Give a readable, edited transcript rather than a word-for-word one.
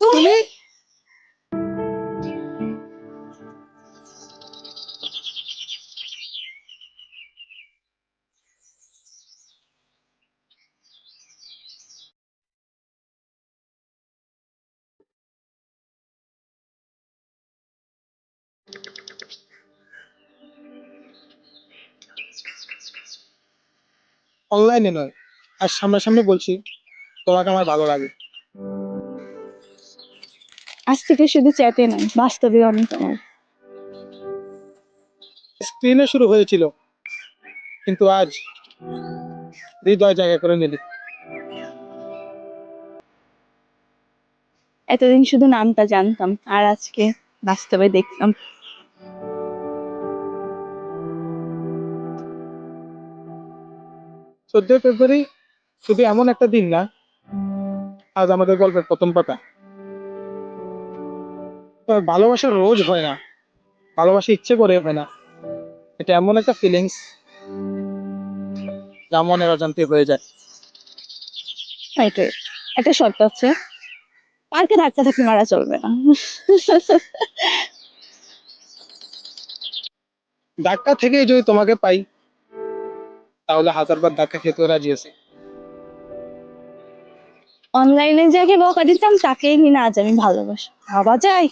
তুমি অনলাইনে নয়, আর সামনাসামনি বলছি তোমাকে আমার ভালো লাগে। আজ থেকে শুধু চ্যাটে নয়, বাস্তবে অনেক তোমার। স্ক্রিনে শুরু হয়েছিল, কিন্তু আজ হৃদয় জায়গা করে নিলি। এতদিন শুধু নামটা জানতাম, আর আজকে বাস্তবে দেখলাম। 14 ফেব্রুয়ারি শুধু এমন একটা দিন না, আজ আমাদের গল্পের প্রথম পাতা। তবে ভালোবাসা রোজ হয় না, ভালোবাসা ইচ্ছে করে হয় না। এটা এমন একটা ফিলিংস যা মনের অজান্তে হয়ে যায়। এটাই, একটা শর্ত আছে, পার্কে ধাক্কা ধাক্কি মারা চলবে না। ধাক্কা থেকে যদি তোমাকে পাই, তাহলে হাজারবার ধাক্কা খেতে রাজি আছি। অনলাইনে যাকে বকা দিতাম তাকেই কিনা আজ আমি ভালোবাসি, ভাবা যায়?